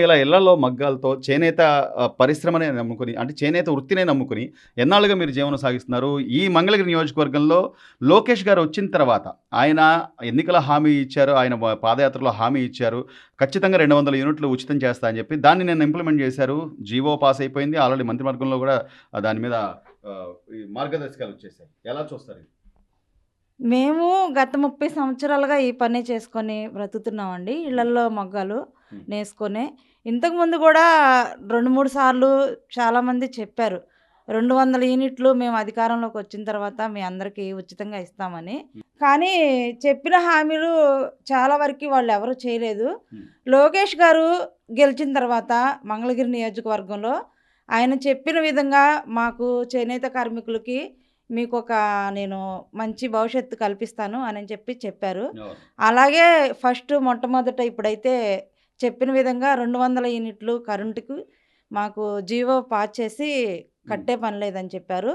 ఇలా ఇళ్లలో మగ్గాలతో చేనేత పరిశ్రమనే నమ్ముకొని అంటే చేనేత వృత్తినే నమ్ముకొని ఎన్నాళ్ళుగా మీరు జీవనం సాగిస్తున్నారు? ఈ మంగళగిరి నియోజకవర్గంలో లోకేష్ గారు వచ్చిన తర్వాత ఆయన ఎన్నికల హామీ ఇచ్చారు. ఆయన పాదయాత్రలో హామీ ఇచ్చారు. ఖచ్చితంగా 200 యూనిట్లు ఉచితం చేస్తా అని చెప్పి దాన్ని నేను ఇంప్లిమెంట్ చేశారు. జీవో పాస్ అయిపోయింది. ఆల్రెడీ మంత్రివర్గంలో కూడా దాని మీద ఈ మార్గదర్శకాలు వచ్చేసాయి. ఎలా చూస్తారు ఇది? మేము గత 30 సంవత్సరాలుగా ఈ పని చేసుకొని బ్రతుకుతున్నామండి. ఇళ్లల్లో మగ్గాలు నేసుకొని. ఇంతకుముందు కూడా 2, 3 సార్లు చాలామంది చెప్పారు. 200 యూనిట్లు మేము అధికారంలోకి వచ్చిన తర్వాత మీ అందరికీ ఉచితంగా ఇస్తామని. కానీ చెప్పిన హామీలు చాలా వరకు వాళ్ళు ఎవరు చేయలేదు. లోకేష్ గారు గెలిచిన తర్వాత మంగళగిరి నియోజకవర్గంలో ఆయన చెప్పిన విధంగా మాకు చేనేత కార్మికులకి నేను మంచి భవిష్యత్తు కల్పిస్తాను అని చెప్పారు. అలాగే మొట్టమొదట ఇప్పుడైతే చెప్పిన విధంగా 200 యూనిట్లు కరెంటుకు మాకు జీవో పాస్ చేసి కట్టే పని లేదని చెప్పారు.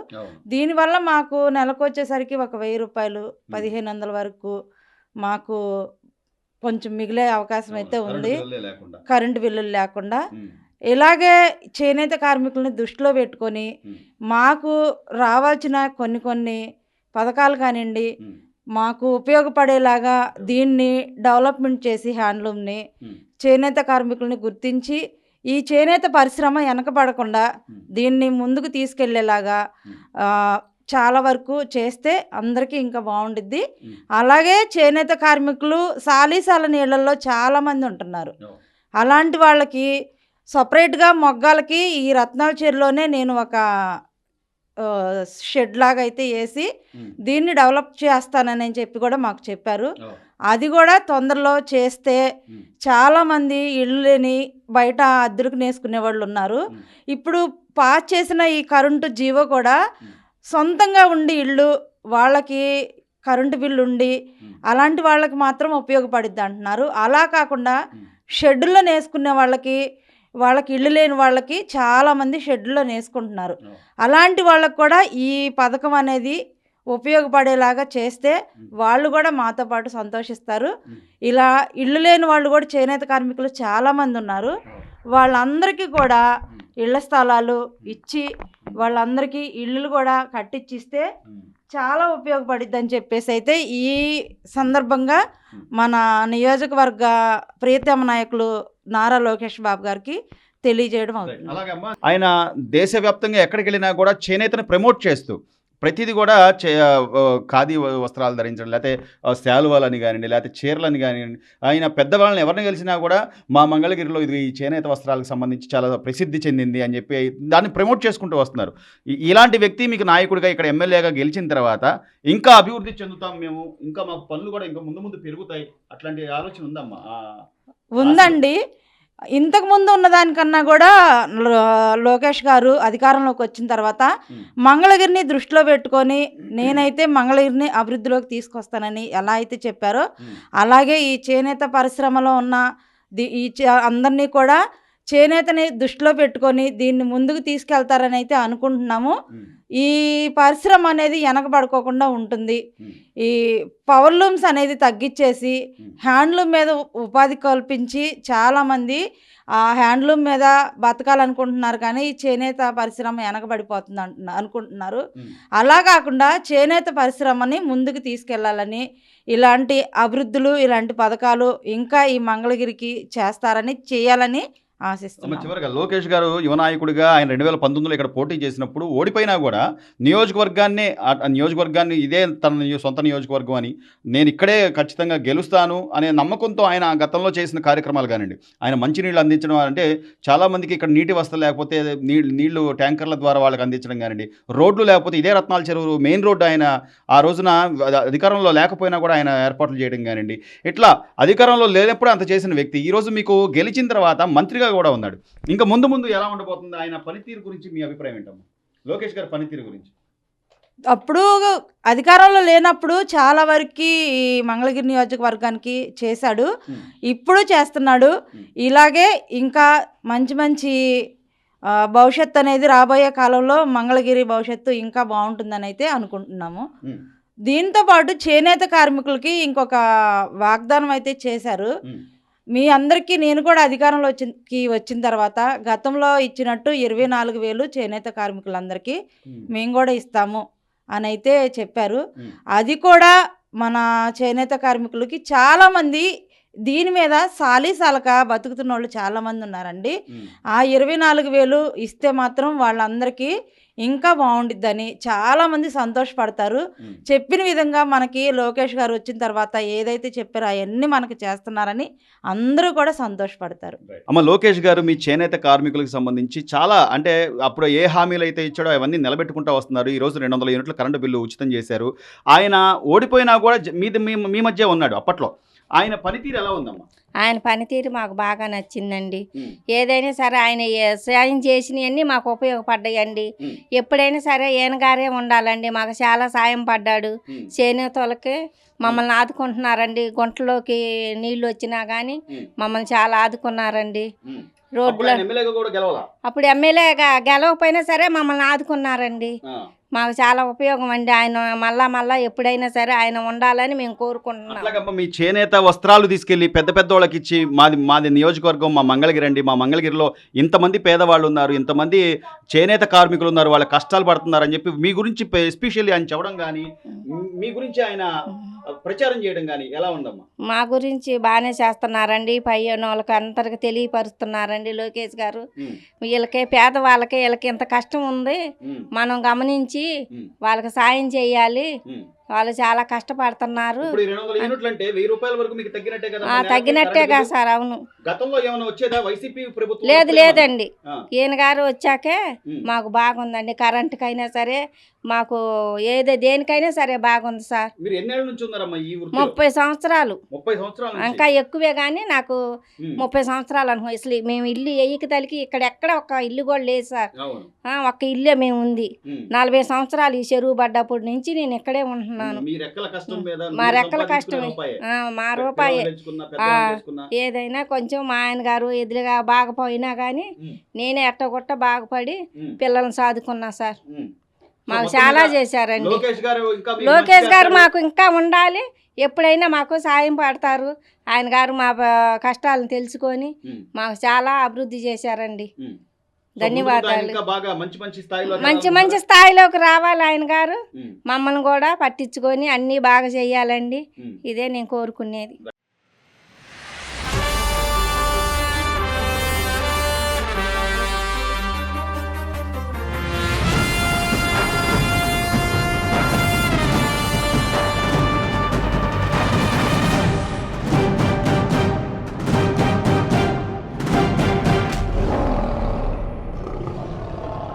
దీనివల్ల మాకు నెలకు వచ్చేసరికి ఒక 1000 రూపాయలు 1500 వరకు మాకు కొంచెం మిగిలే అవకాశం అయితే ఉంది, కరెంటు బిల్లులు లేకుండా. ఇలాగే చేనేత కార్మికులని దృష్టిలో పెట్టుకొని మాకు రావాల్సిన కొన్ని పథకాలు కానివ్వండి, మాకు ఉపయోగపడేలాగా దీన్ని డెవలప్మెంట్ చేసి హ్యాండ్లూమ్ని చేనేత కార్మికులని గుర్తించి ఈ చేనేత పరిశ్రమ వెనకబడకుండా దీన్ని ముందుకు తీసుకెళ్లేలాగా చాలా వరకు చేస్తే అందరికీ ఇంకా బాగుండిద్ది. అలాగే చేనేత కార్మికులు సాలీసాల నీళ్ళల్లో చాలామంది ఉంటున్నారు. అలాంటి వాళ్ళకి సపరేట్గా మొగ్గాలకి ఈ రత్నాల చెరువులోనే నేను ఒక షెడ్ లాగా అయితే వేసి దీన్ని డెవలప్ చేస్తానని చెప్పి కూడా మాకు చెప్పారు. అది కూడా తొందరలో చేస్తే చాలామంది ఇళ్ళు లేని బయట అద్దెలకు నేసుకునే వాళ్ళు ఉన్నారు. ఇప్పుడు పాస్ చేసిన ఈ కరెంటు జీవో కూడా సొంతంగా ఉండి ఇళ్ళు వాళ్ళకి కరెంటు బిల్లు ఉండి అలాంటి వాళ్ళకి మాత్రం ఉపయోగపడిద్ది అంటున్నారు. అలా కాకుండా షెడ్యూల్లో నేసుకునే వాళ్ళకి ఇళ్ళు లేని వాళ్ళకి చాలామంది షెడ్యూల్లో నేసుకుంటున్నారు. అలాంటి వాళ్ళకు కూడా ఈ పథకం అనేది ఉపయోగపడేలాగా చేస్తే వాళ్ళు కూడా మాతో పాటు సంతోషిస్తారు. ఇలా ఇళ్ళు లేని వాళ్ళు కూడా చేనేత కార్మికులు చాలామంది ఉన్నారు. వాళ్ళందరికీ కూడా ఇళ్ల స్థలాలు ఇచ్చి వాళ్ళందరికీ ఇళ్ళు కూడా కట్టించిస్తే చాలా ఉపయోగపడిద్ది అని చెప్పేసి అయితే ఈ సందర్భంగా మన నియోజకవర్గ ప్రియతమ నాయకులు నారా లోకేష్ బాబు గారికి తెలియజేయడం అవుతుంది. ఆయన దేశవ్యాప్తంగా ఎక్కడికి వెళ్ళినా కూడా చేనేతను ప్రమోట్ చేస్తూ ప్రతిదీ కూడా ఖాదీ వస్త్రాలు ధరించడం, లేకపోతే శాలువాలని కానివ్వండి, లేకపోతే చీరలని కానివ్వండి, ఆయన పెద్దవాళ్ళని ఎవరిని కలిసినా కూడా మా మంగళగిరిలో ఇది ఈ చేనేత వస్త్రాలకు సంబంధించి చాలా ప్రసిద్ధి చెందింది అని చెప్పి దాన్ని ప్రమోట్ చేసుకుంటూ వస్తున్నారు. ఇలాంటి వ్యక్తి మీకు నాయకుడిగా ఇక్కడ ఎమ్మెల్యేగా గెలిచిన తర్వాత ఇంకా అభివృద్ధి చెందుతాం మేము, ఇంకా మాకు పనులు కూడా ఇంకా ముందు పెరుగుతాయి, అట్లాంటి ఆలోచన ఉందమ్మా? ఉందండి. ఇంతకుముందు ఉన్నదానికన్నా కూడా లోకేష్ గారు అధికారంలోకి వచ్చిన తర్వాత మంగళగిరిని దృష్టిలో పెట్టుకొని నేనైతే మంగళగిరిని అభివృద్ధిలోకి తీసుకొస్తానని ఎలా అయితే చెప్పారో అలాగే ఈ చేనేత పరిశ్రమలో ఉన్న అందరినీ కూడా చేనేతని దృష్టిలో పెట్టుకొని దీన్ని ముందుకు తీసుకెళ్తారని అయితే అనుకుంటున్నాము. ఈ పరిశ్రమ అనేది వెనకబడుకోకుండా ఉంటుంది. ఈ పవర్లూమ్స్ అనేది తగ్గించేసి హ్యాండ్లూమ్ మీద ఉపాధి కల్పించి చాలామంది ఆ హ్యాండ్లూమ్ మీద బతకాలనుకుంటున్నారు, కానీ ఈ చేనేత పరిశ్రమ వెనకబడిపోతుంది అనుకుంటున్నారు. అలా కాకుండా చేనేత పరిశ్రమని ముందుకు తీసుకెళ్లాలని ఇలాంటి అభివృద్ధులు ఇలాంటి పథకాలు ఇంకా ఈ మంగళగిరికి చేయాలని ఆశిస్తున్నాం. చివరిగా లోకేష్ గారు యువ నాయకుడిగా ఆయన 2019లో ఇక్కడ పోటీ చేసినప్పుడు ఓడిపోయినా కూడా నియోజకవర్గాన్ని ఇదే తన సొంత నియోజకవర్గం అని నేను ఇక్కడే ఖచ్చితంగా గెలుస్తాను అనే నమ్మకంతో ఆయన గతంలో చేసిన కార్యక్రమాలు కానివ్వండి, ఆయన మంచినీళ్ళు అందించడం అంటే చాలామందికి ఇక్కడ నీటి వసతి లేకపోతే నీళ్లు ట్యాంకర్ల ద్వారా వాళ్ళకి అందించడం కానివ్వండి, రోడ్లు లేకపోతే ఇదే రత్నాల చెరువు మెయిన్ రోడ్డు ఆయన ఆ రోజున అధికారంలో లేకపోయినా కూడా ఆయన ఏర్పాట్లు చేయడం కానివ్వండి, ఇట్లా అధికారంలో లేనప్పుడు అంత చేసిన వ్యక్తి ఈరోజు మీకు గెలిచిన తర్వాత మంత్రిగా కూడా ఉన్నాడు. ఇంకా ముందు ఎలా ఉండబోతుంది? ఆయన పనితీరు గురించి మీ అభిప్రాయం ఏంటమ్మా? లోకేష్ గారి పనితీరు గురించి. అప్పుడు అధికారంలో లేనప్పుడు చాలా వరకు ఈ మంగళగిరి నియోజకవర్గానికి చేశాడు, ఇప్పుడు చేస్తున్నాడు. ఇలాగే ఇంకా మంచి భవిష్యత్తు అనేది రాబోయే కాలంలో మంగళగిరి భవిష్యత్తు ఇంకా బాగుంటుందని అయితే అనుకుంటున్నాము. దీంతో పాటు చేనేత కార్మికులకి ఇంకొక వాగ్దానం అయితే చేశారు. మీ అందరికీ నేను కూడా అధికారంలో వచ్చిన తర్వాత గతంలో ఇచ్చినట్టు 24,000 చేనేత కార్మికులందరికీ మేము కూడా ఇస్తాము అని అయితే చెప్పారు. అది కూడా మన చేనేత కార్మికులకి చాలామంది దీని మీద సాలీసాలక బతుకుతున్న వాళ్ళు చాలామంది ఉన్నారండి. ఆ 24,000 ఇస్తే మాత్రం వాళ్ళందరికీ ఇంకా బాగుండిద్దని చాలామంది సంతోషపడతారు. చెప్పిన విధంగా మనకి లోకేష్ గారు వచ్చిన తర్వాత ఏదైతే చెప్పారో అవన్నీ మనకి చేస్తున్నారని అందరూ కూడా సంతోషపడతారు. అమ్మ, లోకేష్ గారు మీ చేనేత కార్మికులకు సంబంధించి చాలా అంటే అప్పుడు ఏ హామీలు అయితే ఇచ్చాడో అవన్నీ నిలబెట్టుకుంటూ వస్తున్నారు. ఈరోజు 200 యూనిట్ల కరెంటు బిల్లు ఉచితం చేశారు. ఆయన ఓడిపోయినా కూడా మీ మధ్య ఉన్నాడు. అప్పట్లో ఆయన పనితీరు ఎలా ఉందమ్మా? ఆయన పనితీరు మాకు బాగా నచ్చిందండి. ఏదైనా సరే ఆయన సాయం చేసినవన్నీ మాకు ఉపయోగపడ్డాయండి. ఎప్పుడైనా సరే ఈయన గారే ఉండాలండి. మాకు చాలా సాయం పడ్డాడు. చేనేతలకి మమ్మల్ని ఆదుకుంటున్నారండి. గుంటలోకి నీళ్ళు వచ్చినా కానీ మమ్మల్ని చాలా ఆదుకున్నారండి. రోడ్లో అప్పుడు ఎమ్మెల్యేగా గెలవకపోయినా సరే మమ్మల్ని ఆదుకున్నారండి. మాకు చాలా ఉపయోగం అండి. ఆయన మళ్ళా ఎప్పుడైనా సరే ఆయన ఉండాలని మేము కోరుకుంటున్నాం. మీ చేనేత వస్త్రాలు తీసుకెళ్ళి పెద్ద వాళ్ళకి ఇచ్చి మాది నియోజకవర్గం, మా మంగళగిరి అండి, మా మంగళగిరిలో ఇంతమంది పేదవాళ్ళు ఉన్నారు, ఇంతమంది చేనేత కార్మికులు ఉన్నారు, వాళ్ళ కష్టాలు పడుతున్నారు అని చెప్పి మీ గురించి ఎస్పెషల్లీ ఆయన చెప్పడం కానీ మీ గురించి ఆయన ప్రచారం చేయడం కానీ ఎలా ఉందమ్మా? మా గురించి బాగానే చేస్తున్నారండి. పై వాళ్ళకి అందరికి తెలియపరుస్తున్నారండి లోకేష్ గారు. వీళ్ళకి పేదవాళ్ళకి వీళ్ళకి ఇంత కష్టం ఉంది, మనం గమనించి వాళ్ళకి సాయం చేయాలి, వాళ్ళు చాలా కష్టపడుతున్నారు. తగ్గినట్టే కదా సార్. అవును. లేదండి, ఈయన గారు వచ్చాకే మాకు బాగుందండి. కరెంటుకైనా సరే మాకు దేనికైనా సరే బాగుంది సార్. 30 సంవత్సరాలు, ఇంకా ఎక్కువే కానీ నాకు 30 సంవత్సరాలు అనుకో. అసలు మేము ఇల్లు ఎయ్యికి తలికి ఇక్కడ ఒక ఇల్లు కూడా లేదు సార్. ఒక్క ఇల్లే మేము ఉంది. 40 సంవత్సరాలు ఈ చెరువు పడ్డప్పటి నుంచి నేను ఇక్కడే ఉంటున్నాను. మా రెక్కల కష్టమే, మా రూపాయే. ఏదైనా కొంచెం మా ఆయన గారు ఎదురుగా బాగపోయినా కానీ నేనే ఎట్టగొట్ట బాగుపడి పిల్లల్ని సాదుకున్నా సార్. మాకు చాలా చేశారండి. లోకేష్ గారు మాకు ఇంకా ఉండాలి, ఎప్పుడైనా మాకు సాయం పడతారు. ఆయన గారు మా కష్టాలను తెలుసుకొని మాకు చాలా అభివృద్ధి చేశారండి. ధన్యవాదాలు. మంచి స్థాయిలోకి రావాలి ఆయన గారు. మమ్మల్ని కూడా పట్టించుకొని అన్నీ బాగా చెయ్యాలండి. ఇదే నేను కోరుకునేది.